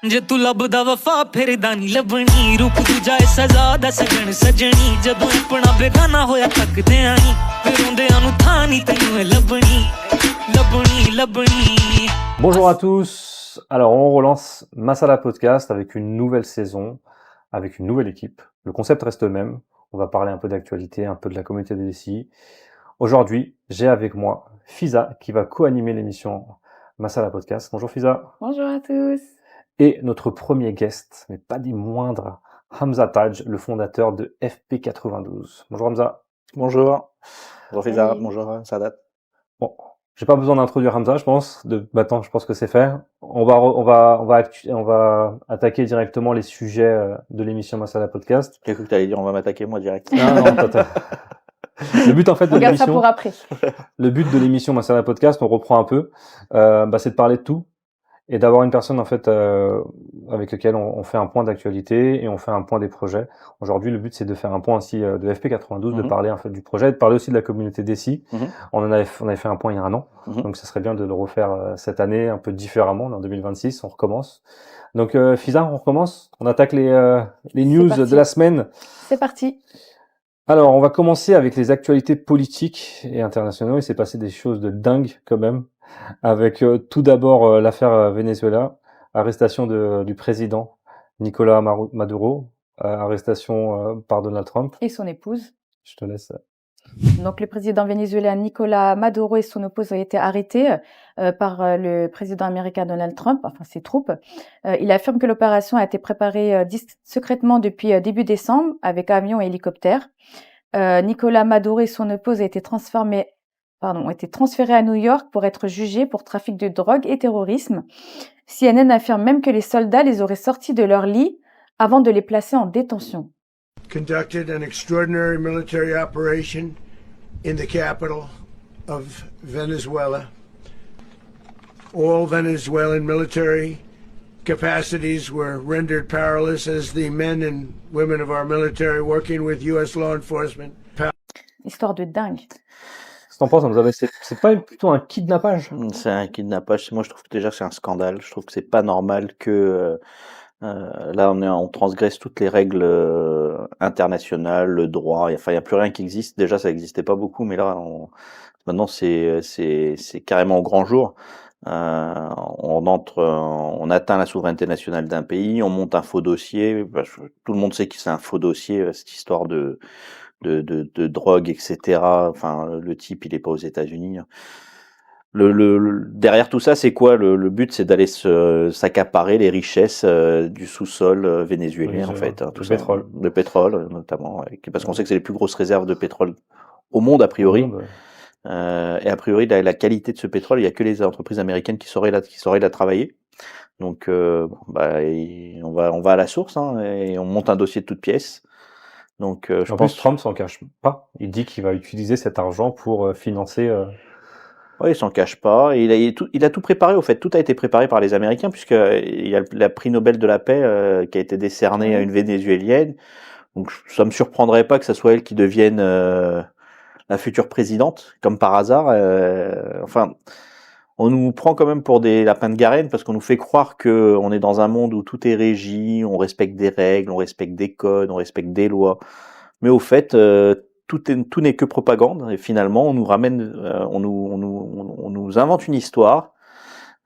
जे तू लभदा वफा फिरदा नी लभनी रूप दूजा सजा दा सजन सजनी जदों अपना बेगाना होया तकदे आई फिर रोंदेआं नू थां नी तैनूं लभनी लभनी लभनी। Bonjour à tous, alors on relance Masala Podcast avec une nouvelle saison, avec une nouvelle équipe. Le concept reste le même, on va parler un peu d'actualité, un peu de la communauté des DCI. Aujourd'hui, j'ai avec moi Fiza qui va co-animer l'émission Masala Podcast. Bonjour Fiza. Bonjour à tous. Et notre premier guest, mais pas des moindres, Hamza Taj, le fondateur de FP92. Bonjour Hamza. Bonjour. Bonjour Fiza, Salut. bonjour Sadat. Bon, j'ai pas besoin d'introduire Hamza, je pense. Maintenant, je pense que c'est fait. On va attaquer directement les sujets de l'émission Masala Podcast. J'ai cru que tu allais dire on va m'attaquer moi direct. Non, le but en fait de On garde ça l'émission, pour après. le but de l'émission Masala Podcast, on reprend un peu, c'est de parler de tout et d'avoir une personne en fait avec laquelle on fait un point d'actualité et on fait un point des projets. Aujourd'hui, le but c'est de faire un point aussi de FP92, de parler en fait du projet, de parler aussi de la communauté DCI. On avait fait un point il y a un an, donc ça serait bien de le refaire cette année un peu différemment. En 2026, on recommence. Donc Fiza, on recommence. On attaque les news de la semaine. C'est parti. Alors, on va commencer avec les actualités politiques et internationales. Il s'est passé des choses de dingue quand même, avec tout d'abord l'affaire Venezuela, arrestation du président Nicolás Maduro, arrestation par Donald Trump. Et son épouse. Je te laisse. Donc, le président vénézuélien Nicolás Maduro et son épouse ont été arrêtés par le président américain Donald Trump, enfin ses troupes. Il affirme que l'opération a été préparée secrètement depuis début décembre avec avion et hélicoptère. Nicolás Maduro et son épouse ont été transférés à New York pour être jugés pour trafic de drogue et terrorisme. CNN affirme même que les soldats les auraient sortis de leur lit avant de les placer en détention. Conducted an extraordinary military operation in the capital of Venezuela. All Venezuelan military capacities were rendered powerless as the men and women of our military working with U.S. law enforcement. Histoire de dingue. Qu'est-ce que t'en penses, Hamza? C'est pas plutôt un kidnappage? C'est un kidnappage. Moi, je trouve que déjà c'est un scandale. Je trouve que c'est pas normal que là on transgresse toutes les règles internationales, le droit. Enfin, il y a plus rien qui existe. Déjà, ça n'existait pas beaucoup, mais là, maintenant c'est carrément au grand jour. On atteint la souveraineté nationale d'un pays, on monte un faux dossier. Tout le monde sait que c'est un faux dossier, cette histoire de drogue, etc. Enfin, le type, il est pas aux États-Unis. Derrière tout ça, c'est quoi le but? C'est d'aller s'accaparer les richesses du sous-sol vénézuélien, en fait. Tout ça, pétrole. Le pétrole, notamment, parce qu'on sait que c'est les plus grosses réserves de pétrole au monde, a priori. Et a priori, la qualité de ce pétrole, il y a que les entreprises américaines qui sauraient la travailler. Donc, on va à la source, et on monte un dossier de toutes pièces. Donc, je pense. Trump s'en cache pas. Il dit qu'il va utiliser cet argent pour financer. Oui, il s'en cache pas. Et il a tout préparé, au fait. Tout a été préparé par les Américains, puisqu'il y a le prix Nobel de la paix qui a été décerné à une Vénézuélienne. Donc, ça me surprendrait pas que ça soit elle qui devienne la future présidente, comme par hasard. Enfin, on nous prend quand même pour des lapins de Garenne, parce qu'on nous fait croire que on est dans un monde où tout est régi, on respecte des règles, on respecte des codes, on respecte des lois. Mais au fait, tout n'est que propagande, et finalement on nous ramène, on nous invente une histoire,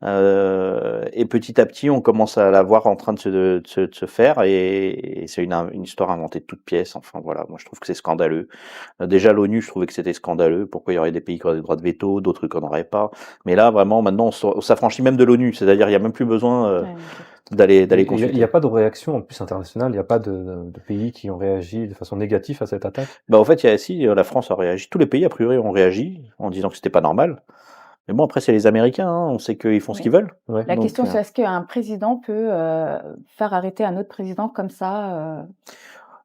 et petit à petit on commence à la voir en train de se faire, et c'est une histoire inventée de toutes pièces. Enfin voilà, moi je trouve que c'est scandaleux. Déjà l'ONU, je trouvais que c'était scandaleux. Pourquoi il y aurait des pays qui auraient des droits de veto, d'autres qui n'en auraient pas? Mais là vraiment, maintenant on s'affranchit même de l'ONU, c'est-à-dire il n'y a même plus besoin d'aller consulter. Il n'y a pas de réaction en plus internationale, il n'y a pas de pays qui ont réagi de façon négative à cette attaque? Bah, en fait, la France a réagi. Tous les pays, a priori, ont réagi en disant que c'était pas normal. Mais bon, après, c'est les Américains, on sait qu'ils font ce qu'ils veulent. Ouais. La question, c'est est-ce qu'un président peut faire arrêter un autre président comme ça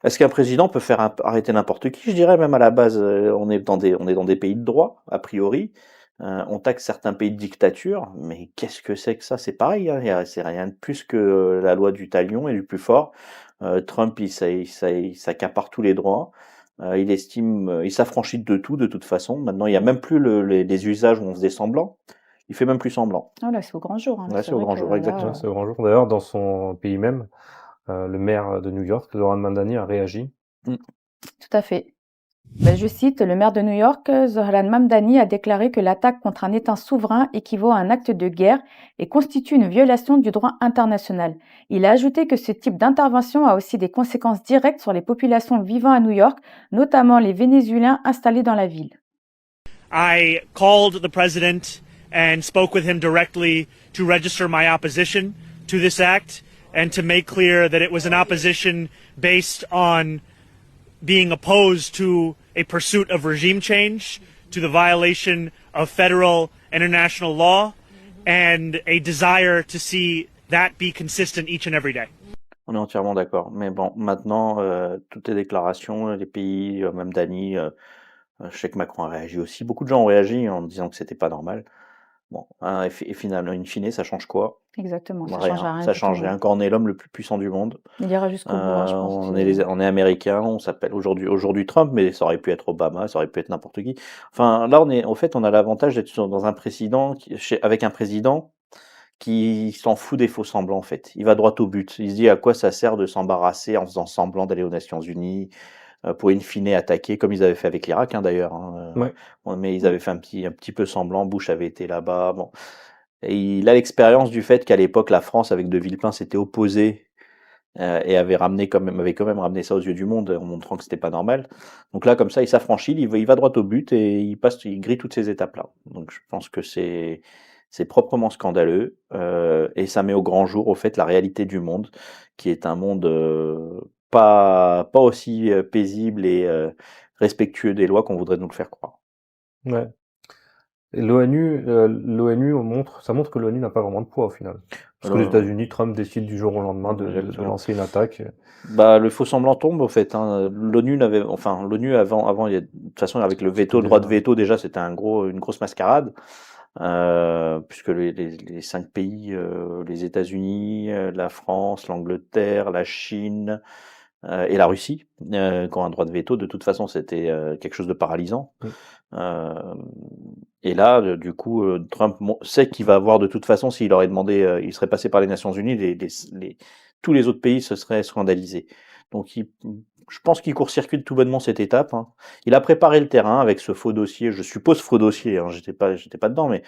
Est-ce qu'un président peut faire arrêter n'importe qui? Je dirais même à la base, on est dans des pays de droit, a priori. On taxe certains pays de dictature, mais qu'est-ce que c'est que ça? C'est pareil, c'est rien de plus que la loi du talion et du plus fort. Trump, il s'accapare tous les droits. Il s'affranchit de tout, de toute façon. Maintenant, il n'y a même plus les usages où on faisait semblant. Il fait même plus semblant. Ah là, c'est au grand jour, hein. Là, Ouais, c'est c'est au vrai grand que jour, là, exactement. Ouais, c'est au grand jour. D'ailleurs, dans son pays même, le maire de New York, Zoran Mandani, a réagi. Mm. tout à fait. Ben, je cite, le maire de New York, Zohran Mamdani, a déclaré que l'attaque contre un État souverain équivaut à un acte de guerre et constitue une violation du droit international. Il a ajouté que ce type d'intervention a aussi des conséquences directes sur les populations vivant à New York, notamment les Vénézuéliens installés dans la ville. I called the president and spoke with him directly to register my opposition to this act and to make clear that it was an opposition based on being opposed to a pursuit of regime change, to the violation of federal and international law, and a desire to see that be consistent each and every day. On est entièrement d'accord. Mais bon, maintenant, toutes les déclarations, les pays, même Dany, je sais que Macron a réagi aussi. Beaucoup de gens ont réagi en disant que c'était pas normal. Bon, hein, et finalement, in fine, ça change quoi? Exactement, ça Rien. change rien Ça du change tout. rien. Quand on est l'homme le plus puissant du monde, Il ira jusqu'au bout, hein, je pense. on est américain, on s'appelle aujourd'hui Trump, mais ça aurait pu être Obama, ça aurait pu être n'importe qui. Enfin, là, en fait, on a l'avantage d'être dans un président avec un président qui s'en fout des faux semblants, en fait. Il va droit au but. Il se dit à quoi ça sert de s'embarrasser en faisant semblant d'aller aux Nations Unies pour in fine attaquer, comme ils avaient fait avec l'Irak, hein, d'ailleurs. Hein. Ouais. Bon, mais ils avaient fait un petit peu semblant. Bush avait été là-bas. Bon. Et il a l'expérience du fait qu'à l'époque, la France, avec De Villepin, s'était opposée et avait quand même ramené ça aux yeux du monde en montrant que c'était pas normal. Donc là, comme ça, il s'affranchit, il va droit au but et il grille toutes ces étapes-là. Donc je pense que c'est proprement scandaleux et ça met au grand jour, au fait, la réalité du monde, qui est un monde pas aussi paisible et respectueux des lois qu'on voudrait nous le faire croire. Ouais. Et l'ONU ça montre que l'ONU n'a pas vraiment de poids au final. Parce que les États-Unis, Trump décide du jour au lendemain de lancer une attaque. Bah, le faux semblant tombe, au fait. Hein. L'ONU avant, de toute façon, avec le veto, le droit de veto, déjà, c'était une grosse mascarade. Puisque les 5 pays, les États-Unis, la France, l'Angleterre, la Chine et la Russie, qui ont un droit de veto, de toute façon, c'était quelque chose de paralysant. Oui. Et là, du coup, Trump sait qu'il va avoir de toute façon, s'il aurait demandé, il serait passé par les Nations Unies, tous les autres pays se seraient scandalisés. Donc, je pense qu'il court-circuite tout bonnement cette étape. Hein. Il a préparé le terrain avec ce faux dossier, je suppose faux dossier, hein, j'étais pas dedans, mais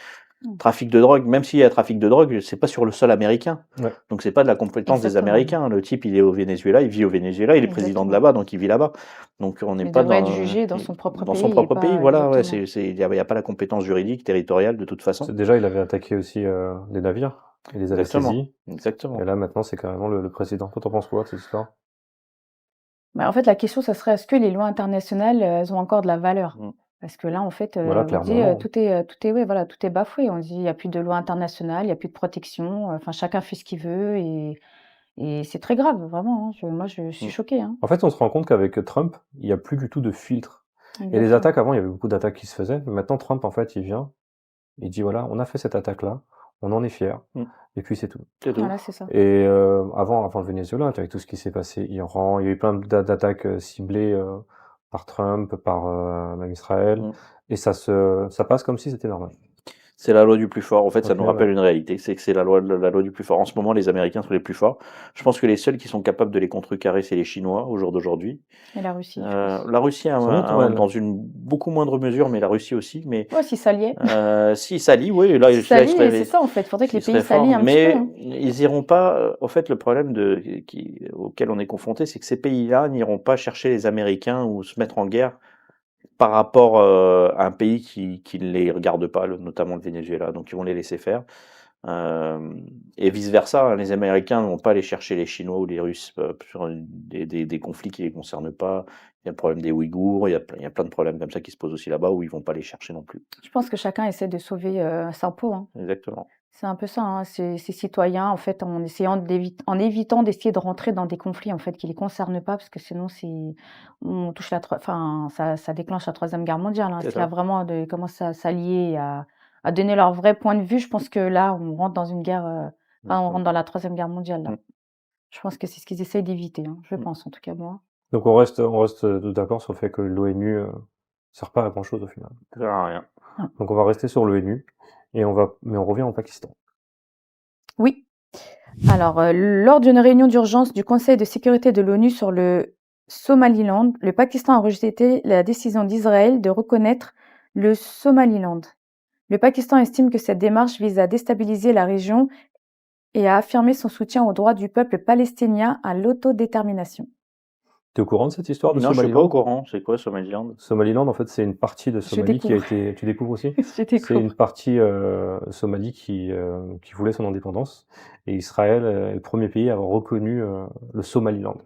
trafic de drogue, même s'il y a trafic de drogue, c'est pas sur le sol américain. Ouais. Donc c'est pas de la compétence des Américains. Le type, il est au Venezuela, il vit au Venezuela, il est président de là-bas, donc il vit là-bas. Donc on n'est pas devrait être jugé dans son propre pays. Dans son propre pays, voilà. Ouais, exactement. il y a pas la compétence juridique, territoriale de toute façon. Déjà, il avait attaqué aussi les navires. Il les avait saisis. Exactement. Et là, maintenant, c'est carrément le président. Toi, t'en penses quoi de cette histoire? Bah, en fait, la question, ça serait est-ce que les lois internationales, elles ont encore de la valeur? Parce que là, en fait, Voilà, on dit clairement. tout est bafoué. On dit il n'y a plus de loi internationale, il n'y a plus de protection. Enfin, chacun fait ce qu'il veut et c'est très grave, vraiment. Hein. Moi, je suis choquée. Hein. En fait, on se rend compte qu'avec Trump, il n'y a plus du tout de filtre. Et les Exactement. attaques, avant, il y avait beaucoup d'attaques qui se faisaient. Mais maintenant, Trump, en fait, il vient, il dit voilà, on a fait cette attaque-là, on en est fiers, et puis c'est tout. C'est tout. Voilà, c'est ça. Et avant le Venezuela, avec tout ce qui s'est passé, Iran, il y a eu plein d'attaques ciblées par Trump, par même Israël, et ça passe comme si c'était normal. C'est la loi du plus fort. En fait, ça Au nous final, rappelle une réalité, c'est que c'est la loi du plus fort. En ce moment, les Américains sont les plus forts. Je pense que les seuls qui sont capables de les contrecarrer, c'est les Chinois au jour d'aujourd'hui. Et la Russie, je pense. La Russie Sans doute, ouais. dans une beaucoup moindre mesure, mais la Russie aussi. Mais Ouais, si ça liait. si s'allient, oui, là, Si ça lie, c'est ça, en fait. Il faudrait que les pays s'allient un petit mais peu. Hein. ils iront pas. En fait, le problème auquel on est confronté, c'est que ces pays-là n'iront pas chercher les Américains ou se mettre en guerre par rapport à un pays qui ne les regarde pas, notamment le Venezuela. Donc ils vont les laisser faire. Et vice-versa, hein, les Américains ne vont pas aller chercher les Chinois ou les Russes sur des conflits qui ne les concernent pas. Il y a le problème des Ouïghours, il y a plein de problèmes comme ça qui se posent aussi là-bas où ils ne vont pas les chercher non plus. Je pense que chacun essaie de sauver sa peau. Hein. Exactement. C'est un peu ça, hein, ces citoyens, en fait, en évitant d'essayer de rentrer dans des conflits, en fait, qui les concernent pas, parce que sinon, on touche ça déclenche la Troisième Guerre mondiale. Hein. C'est Si là, vraiment, ils commencent à s'allier, à donner leur vrai point de vue, je pense que là, on rentre dans une guerre, on rentre dans la Troisième Guerre mondiale, là. Je pense que c'est ce qu'ils essayent d'éviter, hein. Je pense, en tout cas, moi. Donc on reste d'accord sur le fait que l'ONU sert pas à grand chose au final. Ça sert à rien. Donc on va rester sur l'ONU mais on revient au Pakistan. Oui. Alors, lors d'une réunion d'urgence du Conseil de sécurité de l'ONU sur le Somaliland, le Pakistan a rejeté la décision d'Israël de reconnaître le Somaliland. Le Pakistan estime que cette démarche vise à déstabiliser la région et à affirmer son soutien au droit du peuple palestinien à l'autodétermination. Tu es au courant de cette histoire de Non, je suis pas au Somaliland? courant. C'est quoi Somaliland? Somaliland, en fait, c'est une partie de Je Somalie qui a découvre. été... Tu découvres aussi? Je C'est découvre. une partie Somalie qui voulait son indépendance. Et Israël est le premier pays à avoir reconnu le Somaliland.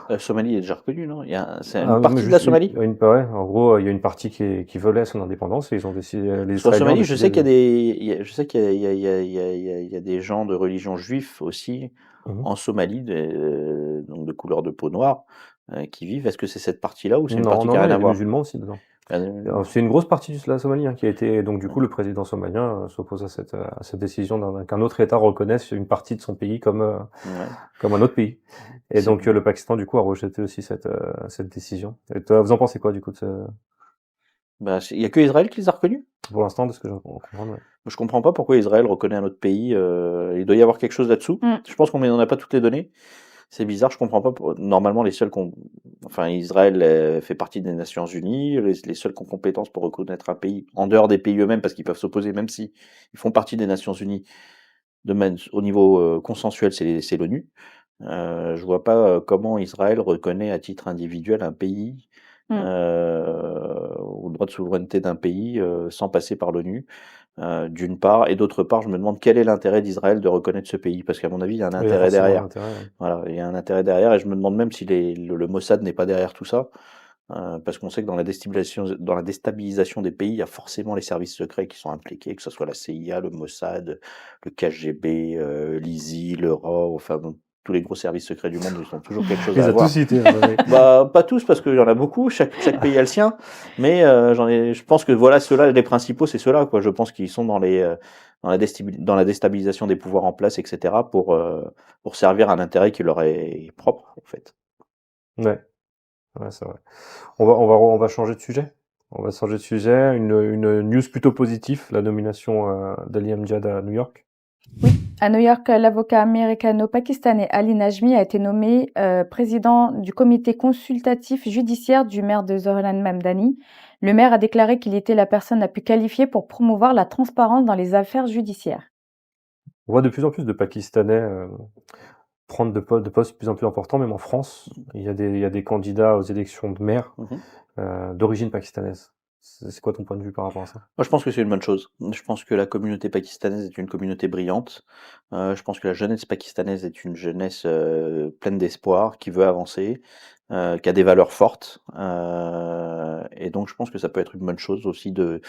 La Somalie est déjà reconnue, non? C'est Ah, une non, mais partie de la juste Somalie? ouais, en gros, il y a une partie qui voulait son indépendance et ils ont décidé, les Sur Israéliens ont Somalie, je sais décidé qu'il y a de... des, il y a- je sais qu'il y a, il y a- il y a- il y a- il y a- il y a des gens de religion juive aussi Mhm. en Somalie, donc de couleur de peau noire, qui vivent. Est-ce que c'est cette partie-là ou c'est une Non, partie non, qui a non, il rien y à a des voir? musulmans aussi dedans. Euh, C'est une grosse partie de la Somalie qui a été... Donc du coup, le président somalien s'oppose à cette décision qu'un autre État reconnaisse une partie de son pays ouais. comme un autre pays. Et C'est- donc le Pakistan, du coup, a rejeté aussi cette décision. Et toi, vous en pensez quoi, du coup, Bah, il y a que Israël qui les a reconnus? pour l'instant, de ce que je comprends, ouais. Je comprends pas pourquoi Israël reconnaît un autre pays. Il doit y avoir quelque chose là-dessous. Mm. Je pense qu'on n'en a pas toutes les données. C'est bizarre, je comprends pas. Normalement, enfin, Israël fait partie des Nations Unies. Les seuls qui ont compétence pour reconnaître un pays, en dehors des pays eux-mêmes, parce qu'ils peuvent s'opposer, même si ils font partie des Nations Unies, au niveau consensuel, c'est l'ONU. Je vois pas comment Israël reconnaît à titre individuel un pays, Mm. ou le droit de souveraineté d'un pays sans passer par l'ONU. D'une part, et d'autre part, je me demande quel est l'intérêt d'Israël de reconnaître ce pays, parce qu'à mon avis, il y a un Oui, il y a intérêt forcément un derrière. intérêt, ouais. Voilà, il y a un intérêt derrière, et je me demande même si le Mossad n'est pas derrière tout ça, parce qu'on sait que dans la déstabilisation des pays, il y a forcément les services secrets qui sont impliqués, que ce soit la CIA, le Mossad, le KGB, l'ISI, le RAW, enfin bon, tous les gros services secrets du monde, ils ont toujours quelque chose Ils à ont avoir. tous cité. Ouais. Bah, pas tous, parce qu'il y en a beaucoup, chaque pays a le sien, mais je pense que voilà, ceux-là, les principaux, c'est ceux-là, quoi. Je pense qu'ils sont dans dans la déstabilisation des pouvoirs en place, etc., pour servir un intérêt qui leur est propre, en fait. Ouais, ouais, c'est vrai. On va changer de sujet. On va changer de sujet. Une news plutôt positive, la nomination d'Ali Amjad à New York. À New York, l'avocat américano-pakistanais Ali Najmi a été nommé président du comité consultatif judiciaire du maire de Zohran Mamdani. Le maire a déclaré qu'il était la personne la plus qualifiée pour promouvoir la transparence dans les affaires judiciaires. On voit de plus en plus de Pakistanais prendre de postes de plus en plus importants, même en France. Il y a des candidats aux élections de maire d'origine pakistanaise. C'est quoi ton point de vue par rapport à ça? Moi, je pense que c'est une bonne chose. Je pense que la communauté pakistanaise est une communauté brillante. Je pense que la jeunesse pakistanaise est une jeunesse pleine d'espoir, qui veut avancer, qui a des valeurs fortes. Et donc, je pense que ça peut être une bonne chose aussi de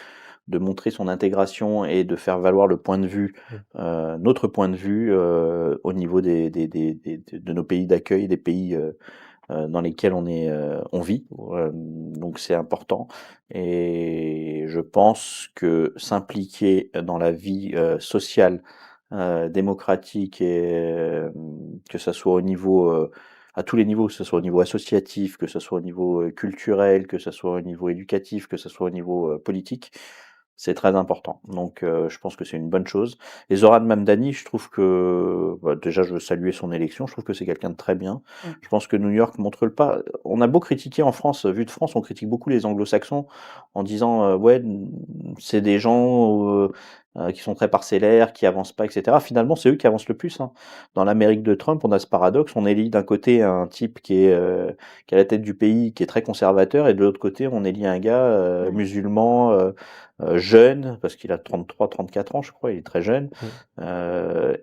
montrer son intégration et de faire valoir le point de vue, notre point de vue au niveau de nos pays d'accueil, des pays dans lesquels on vit. Donc c'est important. Et je pense que s'impliquer dans la vie sociale, démocratique, et que ça soit au niveau à tous les niveaux, que ce soit au niveau associatif, que ce soit au niveau culturel, que ce soit au niveau éducatif, que ce soit au niveau politique, c'est très important. Donc je pense que c'est une bonne chose. Et Zohran Mamdani, je trouve que déjà je veux saluer son élection, je trouve que c'est quelqu'un de très bien. Je pense que New York montre le pas. On a beau critiquer en France, vu de France, on critique beaucoup les anglo-saxons en disant ouais, c'est des gens qui sont très parcellaires, qui avancent pas, etc. Finalement, c'est eux qui avancent le plus, hein. Dans l'Amérique de Trump, on a ce paradoxe, on élit d'un côté un type qui est à la tête du pays, qui est très conservateur, et de l'autre côté, on élit un gars musulman, jeune, parce qu'il a 33-34 ans, je crois, il est très jeune,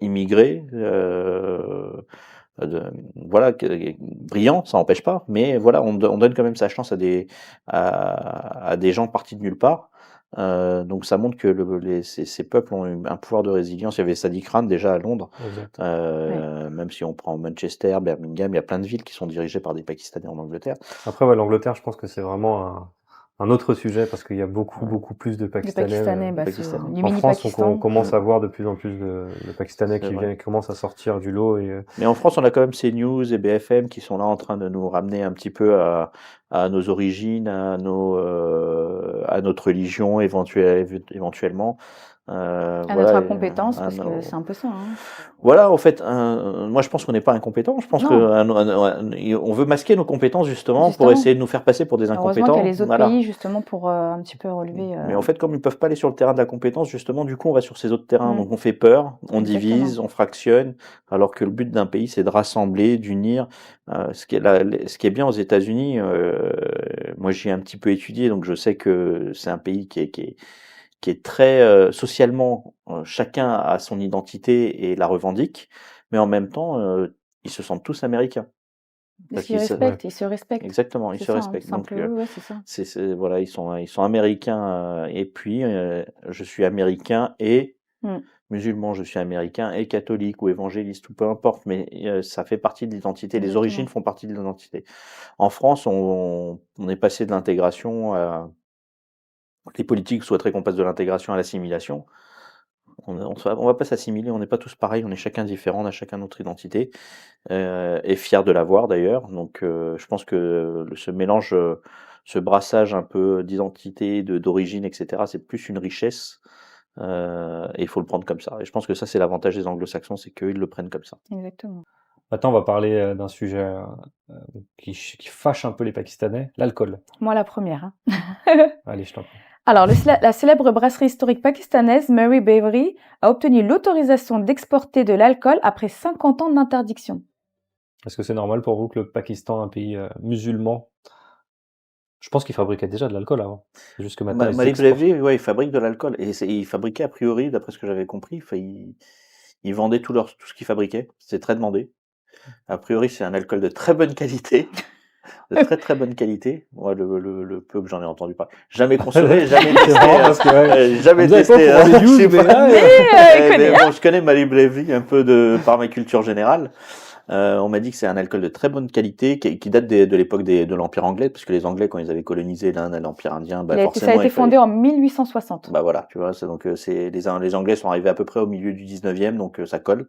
immigré, voilà, brillant, ça n'empêche pas, mais voilà, on donne quand même sa chance à des gens partis de nulle part. Donc ça montre que ces peuples ont un pouvoir de résilience. Il y avait Sadiq Khan déjà à Londres, Exact. même si on prend Manchester, Birmingham, il y a plein de villes qui sont dirigées par des Pakistanais en Angleterre. Après, ouais, l'Angleterre, je pense que c'est vraiment un autre sujet parce qu'il y a beaucoup plus de Les Pakistanais. Pakistanais, bah, Pakistanais. c'est du En France, mini-Pakistan. on commence à voir de plus en plus de Pakistanais C'est vrai. qui commencent à sortir du lot. Mais en France, on a quand même CNews et BFM qui sont là en train de nous ramener un petit peu à nos origines, à notre religion éventuellement. À voilà, notre et, incompétence, à parce que nos- c'est un peu ça, hein. voilà, en fait, moi je pense qu'on n'est pas incompétent. Je pense que Non, on veut masquer nos compétences justement pour justement. essayer de nous faire passer pour des Heureusement qu'il y a incompétents. les autres Voilà. pays justement pour, un petit peu relever, Mais en fait, comme ils peuvent pas aller sur le terrain de la compétence, justement, du coup, on va sur ces autres terrains. Donc, mmh, on fait peur, on exactement. divise, on fractionne, alors que le but d'un pays, c'est de rassembler, d'unir. Ce qui est bien aux États-Unis, moi, j'y ai un petit peu étudié, donc je sais que c'est un pays qui est très socialement, chacun a son identité et la revendique, mais en même temps, ils se sentent tous américains. Parce Parce qu'ils qu'ils se- Ouais. ils se respectent. Exactement, ils C'est se ça, hein, respectent. Donc, simple, oui, ouais, c'est ça. voilà, ils sont américains, et puis je suis américain et Mmh, musulman, je suis américain et catholique ou évangéliste ou peu importe, mais ça fait partie de l'identité. Les origines exactement. font partie de l'identité. En France, on est passé de l'intégration à les politiques souhaiteraient qu'on passe de l'intégration à l'assimilation. On va pas s'assimiler, on n'est pas tous pareils, on est chacun différent, on a chacun notre identité, et fier de l'avoir d'ailleurs. Donc, je pense que ce mélange, ce brassage un peu d'identité, d'origine, etc., c'est plus une richesse, et il faut le prendre comme ça. Et je pense que ça, c'est l'avantage des Anglo-Saxons, c'est qu'eux, ils le prennent comme ça. Exactement. Maintenant, on va parler d'un sujet qui fâche un peu les Pakistanais, l'alcool. Moi la première, hein. Allez, je t'en prie. Alors, la célèbre brasserie historique pakistanaise Mary Brewery a obtenu l'autorisation d'exporter de l'alcool après 50 ans d'interdiction. Est-ce que c'est normal pour vous que le Pakistan, un pays musulman, je pense qu'ils fabriquaient déjà de l'alcool avant. C'est juste que maintenant, ils Malik exportent. Brewery, ouais, ils fabriquent de l'alcool. Et ils fabriquaient, a priori, d'après ce que j'avais compris, enfin, ils vendaient tout ce qu'ils fabriquaient. C'est très demandé. A priori, c'est un alcool de très bonne qualité. De très très bonne qualité. Moi, le peu que j'en ai entendu parler. Jamais consommé, jamais C'est testé. marrant parce que Jamais vous avez pas testé. pour les Je news, sais mais pas. là, il connaît, Mais bon, je connais Malik Brewery un peu par ma culture générale. On m'a dit que c'est un alcool de très bonne qualité qui date de l'époque de l'Empire anglais, parce que les Anglais, quand ils avaient colonisé l'Inde et l'Empire indien, bah, ça a forcément, été il fallait. fondé en 1860. Bah voilà, tu vois, les Anglais sont arrivés à peu près au milieu du 19e, donc ça colle.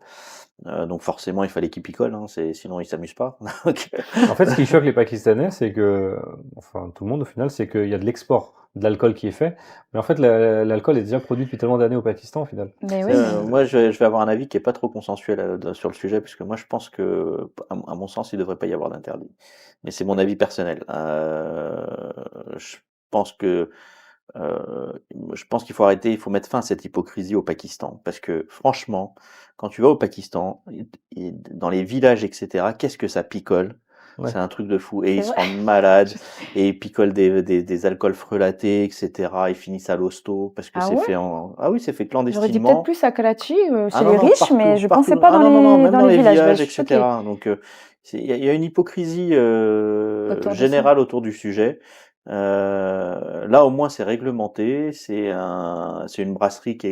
Donc forcément, il fallait qu'ils picolent, hein, sinon ils s'amusent pas. Donc, en fait, ce qui choque les Pakistanais, c'est que, enfin, tout le monde au final, c'est qu'il y a de l'export de l'alcool qui est fait. Mais en fait, l'alcool est déjà produit depuis tellement d'années au Pakistan, au final. Mais oui, mais moi, je vais avoir un avis qui est pas trop consensuel sur le sujet, puisque moi, je pense que, à mon sens, il devrait pas y avoir d'interdit. Mais c'est mon avis personnel. Je pense que je pense qu'il faut arrêter, il faut mettre fin à cette hypocrisie au Pakistan. Parce que franchement, quand tu vas au Pakistan, dans les villages, etc., qu'est-ce que ça picole? Ouais. C'est un truc de fou. Et c'est ils se vrai. rendent malades, et ils picolent des alcools frelatés, etc. Ils finissent à l'hosto, parce que Ah c'est ouais? fait Ah oui, c'est fait J'aurais dit peut-être clandestinement. plus à Karachi, Ah chez non, les non, riches, partout, mais je partout. pensais pas Ah non, non, non, même dans dans les les villages. Bah, villages, je suis choquée. etc. Donc, il y a une hypocrisie Autour de ça. générale autour du sujet. Là, au moins, c'est réglementé. C'est une brasserie qui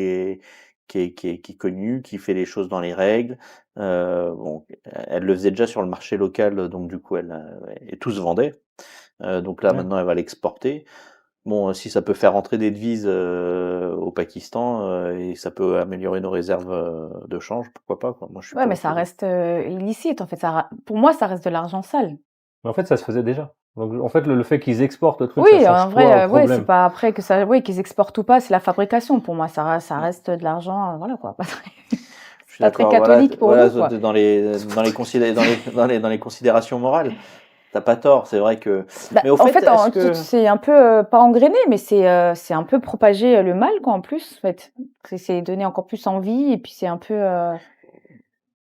est connue, qui fait les choses dans les règles. Bon, elle le faisait déjà sur le marché local, donc du coup, et tout se vendait. Donc là, Ouais. maintenant, elle va l'exporter. Bon, si ça peut faire rentrer des devises au Pakistan, et ça peut améliorer nos réserves de change, pourquoi pas, quoi. Moi, je suis Ouais, pas mais ça opposé. reste illicite, en fait. Pour moi, ça reste de l'argent sale. Mais en fait, ça se faisait déjà. Donc, en fait, le fait qu'ils exportent le truc, Oui, ça change en quoi vrai, au ouais, c'est problème? pas après que ça, oui, qu'ils exportent ou pas, c'est la fabrication. Pour moi, ça reste de l'argent, voilà quoi. Je suis Pas très d'accord, voilà, catholique pour voilà, nous, quoi. dans les considérations morales, t'as pas tort, c'est vrai que. Bah, Mais au en fait, fait, est-ce que. c'est un peu pas engrainé, mais c'est un peu propager le mal, quoi, en plus, en fait. C'est donner encore plus envie, et puis c'est un peu.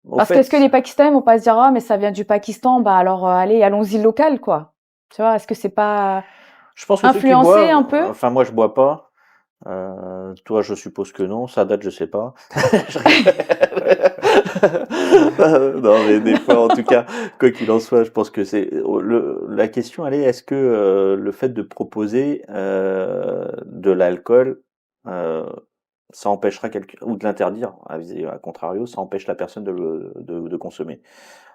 Au Parce que est-ce que fait, les Pakistanais vont pas se dire ah mais ça vient du Pakistan, bah alors allez, allons-y local, quoi. Tu vois, est-ce que c'est pas je pense que ceux qui influencé un boivent, peu? enfin, moi, je bois pas. Toi, je suppose que non. Ça date, je sais pas. Je rigole. Non, mais des fois, en tout cas, quoi qu'il en soit, je pense que la question, elle est, est-ce que le fait de proposer de l'alcool, euh, ça empêchera quelqu'un, ou de l'interdire, à contrario, ça empêche la personne de consommer.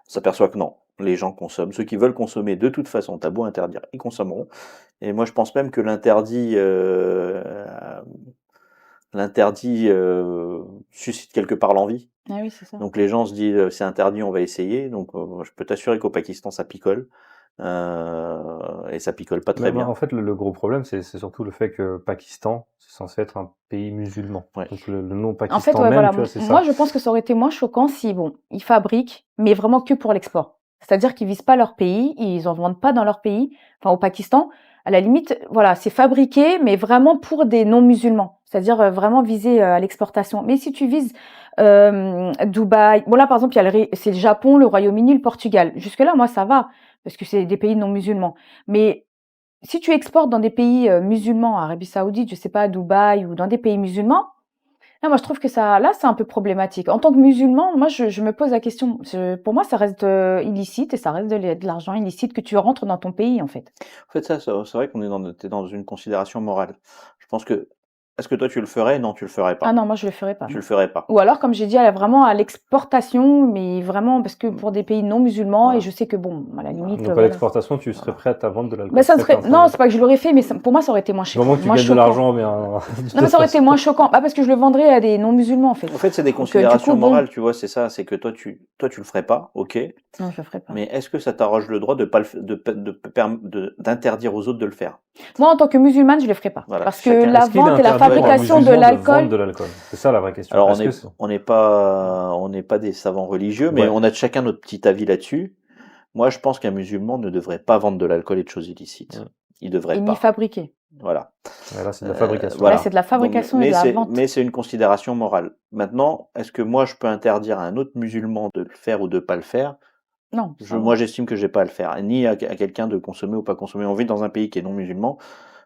On s'aperçoit que non, les gens consomment. Ceux qui veulent consommer, de toute façon, t'as beau interdire, ils consommeront. Et moi, je pense même que l'interdit suscite quelque part l'envie. Ah oui, c'est ça. Donc les gens se disent c'est interdit, on va essayer. Donc je peux t'assurer qu'au Pakistan ça picole. Et ça picole pas très Bah, bien. en fait, le gros problème, c'est surtout le fait que Pakistan, c'est censé être un pays musulman. Ouais. Donc le nom En fait, Pakistan ouais, même, voilà. tu vois, c'est Moi, ça. je pense que ça aurait été moins choquant si, bon, ils fabriquent, mais vraiment que pour l'export. C'est-à-dire qu'ils visent pas leur pays, ils en vendent pas dans leur pays, enfin au Pakistan. À la limite, voilà, c'est fabriqué, mais vraiment pour des non-musulmans. C'est-à-dire vraiment visé à l'exportation. Mais si tu vises Dubaï, bon là par exemple, c'est le Japon, le Royaume-Uni, le Portugal. Jusque-là, moi, ça va, parce que c'est des pays non-musulmans. Mais si tu exportes dans des pays musulmans, Arabie Saoudite, je sais pas, Dubaï ou dans des pays musulmans, là, moi, je trouve que ça, là, c'est un peu problématique. En tant que musulman, moi, je me pose la question. Pour moi, ça reste illicite et ça reste de l'argent illicite que tu rentres dans ton pays, en fait. En fait, c'est vrai qu'on est t'es dans une considération morale. Je pense que, est-ce que toi tu le ferais? Non, tu le ferais Ah pas. non, moi, je le ferais pas, Tu non. le ferais pas. Ou alors, comme j'ai dit, vraiment à l'exportation, mais vraiment parce que pour des pays non musulmans, Voilà. et je sais que bon, à la limite, Donc à voilà. l'exportation, tu serais prête à vendre de l'alcool. Bah, ça C'est ça que t'es serait, en train de non, dire. c'est pas que je l'aurais fait, mais pour moi, ça aurait été moins Du choquant. moment que tu Moins gagnes de choquant. l'argent, mais Non, mais ça aurait été moins choquant. Ah, parce que je le vendrais à des non musulmans, en fait. En fait, c'est des Donc, du considérations coup, bon. morales, tu vois, c'est ça, c'est que toi tu le ferais pas, ok, Non, je le ferais pas. mais est-ce que ça t'arroge le droit de pas le f- d'interdire aux autres de le faire? Moi, en tant que musulmane, je le ferais pas. Voilà, Parce que chacun- la Est-ce qu'il est vente et la interdit pour un fabrication de musulman vendre l'alcool, de l'alcool? C'est ça la vraie question. Alors Est-ce que on n'est pas des savants religieux, mais Ouais. on a chacun notre petit avis là-dessus. Moi, je pense qu'un musulman ne devrait pas vendre de l'alcool et de choses illicites. Ouais. Il devrait et ni pas. fabriquer. Voilà. Ouais, là, c'est de la fabrication. Voilà. Là, c'est de la fabrication et de la vente. Mais c'est une considération morale. Maintenant, est-ce que moi je peux interdire à un autre musulman de le faire ou de pas le faire? Non. Moi, j'estime que j'ai pas à le faire, ni à quelqu'un de consommer ou pas consommer. On vit dans un pays qui est non musulman.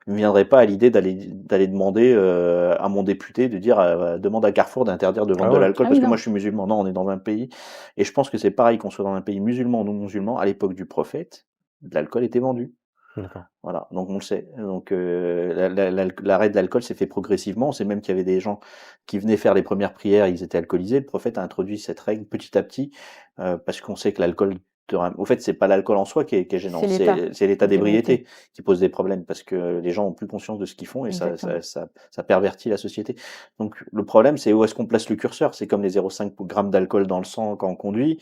Je ne viendrai pas à l'idée d'aller demander à mon député de dire demande à Carrefour d'interdire de vendre Ah de ouais. l'alcool Ah parce oui, que non. moi je suis musulman. Non, on est dans un pays et je pense que c'est pareil qu'on soit dans un pays musulman ou non musulman. À l'époque du prophète, de l'alcool était vendu. D'accord. Voilà, donc on le sait. Donc l'arrêt de l'alcool s'est fait progressivement. On sait même qu'il y avait des gens qui venaient faire les premières prières, ils étaient alcoolisés. Le prophète a introduit cette règle petit à petit parce qu'on sait que l'alcool au fait, c'est pas l'alcool en soi qui est gênant, C'est l'état c'est l'état d'ébriété d'ébriété. qui pose des problèmes parce que les gens ont plus conscience de ce qu'ils font et Exactement. ça pervertit la société. Donc le problème, c'est où est-ce qu'on place le curseur. C'est comme les 0,5 grammes d'alcool dans le sang quand on conduit.